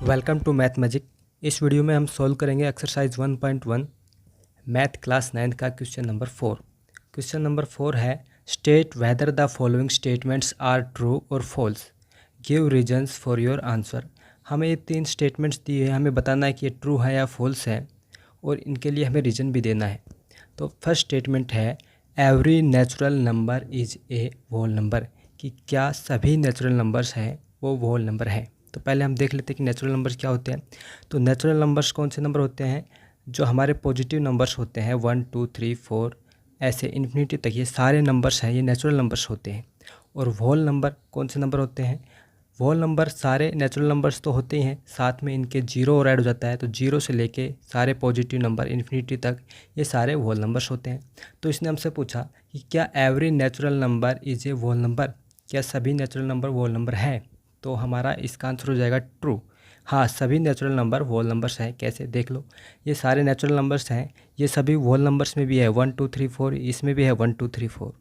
Welcome to math magic. इस video में हम सॉल्व करेंगे एक्सरसाइज 1.1 मैथ क्लास 9 का क्वेश्चन नंबर 4। क्वेश्चन नंबर 4 है state whether the following statements are true और false, give reasons for your answer. हमें ये 3 स्टेटमेंट्स दिए हैं, हमें बताना है कि ये ट्रू है या फॉल्स है और इनके लिए हमें रीजन भी देना है। तो फर्स्ट स्टेटमेंट है every natural number is a whole number, कि क्या सभी नेचुरल नंबर्स हैं वो होल नंबर हैं। तो पहले हम देख लेते हैं कि नेचुरल नंबर्स क्या होते हैं। तो नेचुरल नंबर्स कौन से नंबर होते हैं? जो हमारे पॉजिटिव नंबर्स होते हैं 1 2 3 4 ऐसे इन्फिनिटी तक, ये सारे नंबर्स हैं, ये नेचुरल नंबर्स होते हैं। और होल नंबर कौन से नंबर होते हैं? होल नंबर सारे नेचुरल नंबर्स तो होते ही हैं, साथ में इनके जीरो और ऐड हो जाता है, तो जीरो से लेके सारे पॉजिटिव नंबर इन्फिनिटी तक ये सारे होल नंबर्स होते हैं। तो इसने हमसे पूछा कि क्या every natural number is a whole number, क्या सभी नेचुरल नंबर होल नंबर हैं? तो हमारा इसका आंसर हो जाएगा ट्रू। हाँ, सभी नेचुरल नंबर होल नंबर्स हैं। कैसे? देख लो, ये सारे नेचुरल नंबर्स हैं, ये सभी होल नंबर्स में भी है, 1 2 3 4 इसमें भी है 1 2 3 4।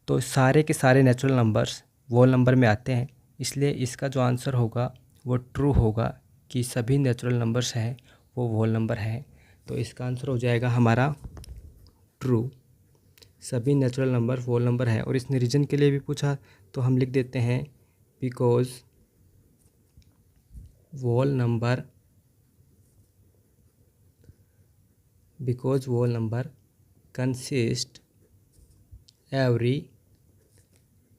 तो सारे के सारे नेचुरल नंबर्स होल नंबर में आते हैं, इसलिए इसका जो आंसर होगा वो ट्रू होगा कि सभी नेचुरल नंबर्स हैं वो होल नंबर हैं। तो इसका आंसर हो जाएगा हमारा ट्रू, सभी नेचुरल नंबर होल नंबर है। और इसने रीजन के लिए भी पूछा, तो हम लिख देते हैं because whole number consist every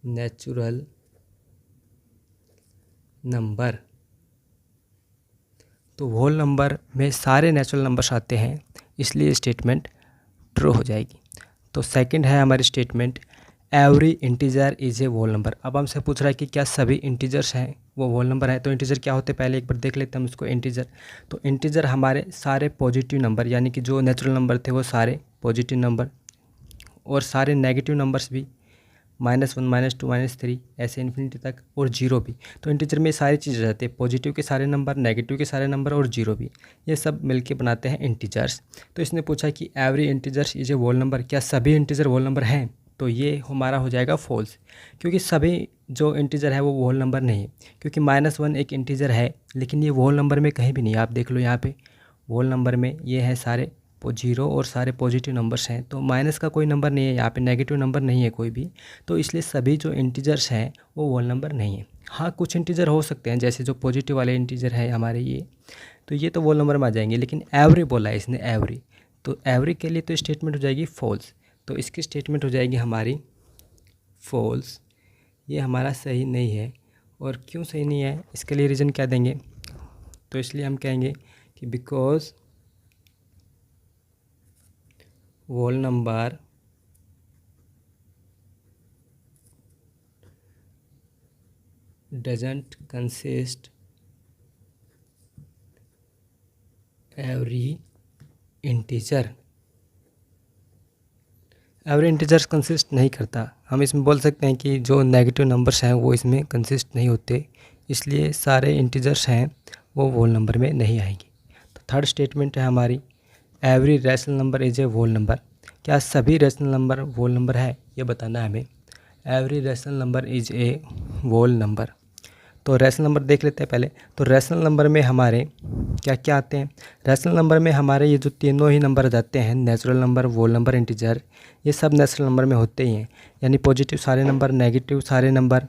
natural number। तो होल नंबर में सारे नेचुरल नंबर्स आते हैं, इसलिए स्टेटमेंट ट्रू हो जाएगी। तो सेकंड है हमारी statement every integer is a whole number. अब हमसे पूछ रहा है कि क्या सभी इंटीजर्स हैं वो होल नंबर है। तो इंटीजर क्या होते हैं पहले एक बार देख लेते हैं हम इसको। इंटीजर, तो इंटीजर हमारे सारे पॉजिटिव नंबर, यानी कि जो नेचुरल नंबर थे वो सारे पॉजिटिव नंबर, और सारे नेगेटिव नंबर्स भी, -1 -2 -3 ऐसे इन्फिनिटी तक, और जीरो भी। तो इंटीजर में सारी चीज़ें रहती है, पॉजिटिव के सारे नंबर, नेगेटिव के सारे नंबर और जीरो भी, ये सब मिलके बनाते हैं इंटीजर्स। तो इसने पूछा कि every integers is a whole number, क्या सभी इंटीजर होल नंबर हैं? तो ये हमारा हो जाएगा फॉल्स, क्योंकि सभी जो इंटीजर है वो होल नंबर नहीं है। क्योंकि -1 एक इंटीजर है, लेकिन ये होल नंबर में कहीं भी नहीं है। आप देख लो यहाँ पे होल नंबर में ये है सारे जीरो और सारे पॉजिटिव नंबर्स हैं, तो माइनस का कोई नंबर नहीं है यहाँ पे, नेगेटिव नंबर नहीं है कोई भी। तो इसलिए सभी जो इंटीजर्स हैं वो होल नंबर नहीं है। हाँ, कुछ इंटीजर हो सकते हैं, जैसे जो पॉजिटिव वाले इंटीजर है हमारे ये, तो ये तो होल नंबर में आ जाएंगे। लेकिन एवरी बोला है इसने, एवरी, तो एवरी के लिए तो स्टेटमेंट हो जाएगी फॉल्स। तो इसकी स्टेटमेंट हो जाएगी हमारी फॉल्स, ये हमारा सही नहीं है। और क्यों सही नहीं है, इसके लिए रीज़न क्या देंगे? तो इसलिए हम कहेंगे कि because whole number doesn't consist every integer। Every integers consist नहीं करता। हम इसमें बोल सकते हैं कि जो नेगेटिव नंबर्स हैं वो इसमें कंसिस्ट नहीं होते, इसलिए सारे इंटीजर्स हैं वो होल नंबर में नहीं आएंगे। तो थर्ड स्टेटमेंट है हमारी every rational number is a whole number, क्या सभी रैशनल नंबर होल नंबर है, ये बताना है हमें। Every rational number is a whole number. तो रैशनल नंबर देख लेते हैं पहले। तो रैशनल नंबर में हमारे क्या क्या आते हैं? रैशनल नंबर में हमारे ये जो तीनों ही नंबर जाते हैं, natural number, whole number, integer, ये सब नेचुरल नंबर में होते ही हैं। यानी पॉजिटिव सारे नंबर, नेगेटिव सारे नंबर,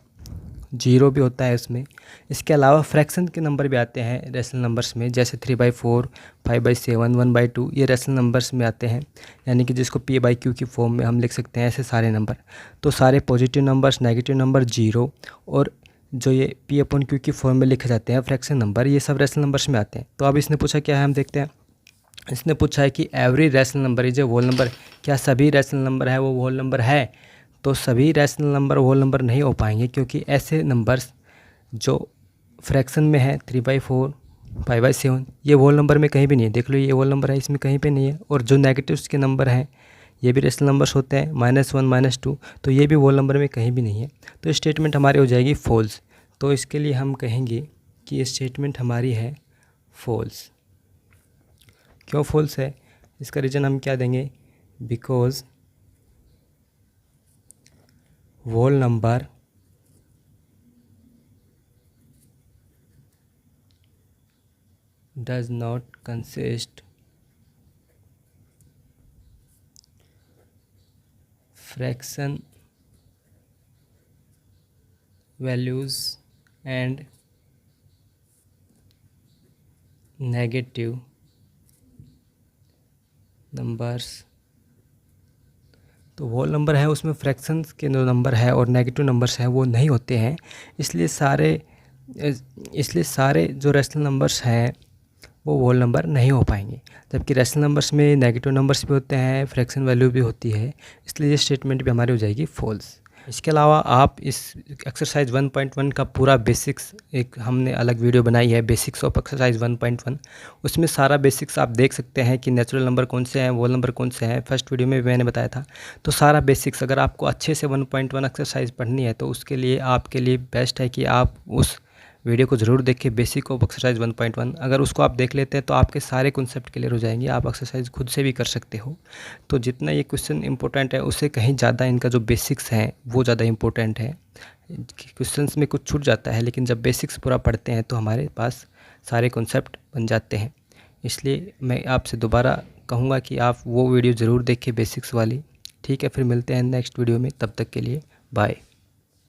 जीरो भी होता है इसमें। इसके अलावा फ्रैक्शन के नंबर भी आते हैं रैशनल नंबर्स में, जैसे 3/4, 5/7, 1/2, ये रैशनल नंबर्स में आते हैं, यानी कि जिसको P/Q की फॉर्म में हम लिख सकते हैं, ऐसे सारे नंबर। तो सारे positive numbers, negative number, zero, और जो ये P/Q की फॉर्म में लिखे जाते हैं फ्रैक्शन नंबर, ये सब रैशनल नंबर्स में आते हैं। तो अब इसने पूछा क्या है, हम देखते हैं। इसने पूछा है कि every rational number is a whole number, क्या सभी रैशनल नंबर है वो होल नंबर है? तो सभी रैशनल नंबर होल नंबर नहीं हो पाएंगे, क्योंकि ऐसे नंबर्स जो फ्रैक्शन में है 3/4, 5/7, ये होल नंबर में कहीं भी नहीं है। देख लो ये होल नंबर है, इसमें कहीं पे नहीं है। और जो नेगेटिव्स के नंबर हैं ये भी रैशनल नंबर्स होते हैं, -1 -2, तो ये भी होल नंबर में कहीं भी नहीं है। तो स्टेटमेंट हमारी हो जाएगी फॉल्स। तो इसके लिए हम कहेंगे कि ये स्टेटमेंट हमारी है फॉल्स। क्यों फॉल्स है, इसका रीज़न हम क्या देंगे? Because whole number does not consist fraction values and negative numbers। तो होल नंबर है उसमें फ्रैक्शंस के जो नंबर है और नेगेटिव नंबर्स हैं वो नहीं होते हैं, इसलिए सारे जो रैशनल नंबर्स हैं वो होल नंबर नहीं हो पाएंगे। जबकि रैशनल नंबर्स में नेगेटिव नंबर्स भी होते हैं, फ्रैक्शन वैल्यू भी होती है, इसलिए ये स्टेटमेंट भी हमारी हो जाएगी फॉल्स। इसके अलावा आप इस एक्सरसाइज 1.1 का पूरा बेसिक्स एक हमने अलग वीडियो बनाई है, बेसिक्स ऑफ एक्सरसाइज 1.1, उसमें सारा बेसिक्स आप देख सकते हैं कि नेचुरल नंबर कौन से हैं, होल नंबर कौन से हैं। फर्स्ट वीडियो में भी मैंने बताया था। तो सारा बेसिक्स अगर आपको अच्छे से 1.1 एक्सरसाइज पढ़नी है तो उसके लिए आपके लिए बेस्ट है कि आप उस वीडियो को ज़रूर देखें, बेसिक ऑफ एक्सरसाइज 1.1। अगर उसको आप देख लेते हैं तो आपके सारे कॉन्सेप्ट क्लियर हो जाएंगे, आप एक्सरसाइज खुद से भी कर सकते हो। तो जितना ये क्वेश्चन इंपॉर्टेंट है उससे कहीं ज़्यादा इनका जो बेसिक्स हैं वो ज़्यादा इंपॉर्टेंट है। क्वेश्चंस में कुछ छूट जाता है, लेकिन जब बेसिक्स पूरा पढ़ते हैं तो हमारे पास सारे कॉन्सेप्ट बन जाते हैं। इसलिए मैं आपसे दोबारा कहूँगा कि आप वो वीडियो ज़रूर देखें बेसिक्स वाली। ठीक है, फिर मिलते हैं नेक्स्ट वीडियो में, तब तक के लिए बाय।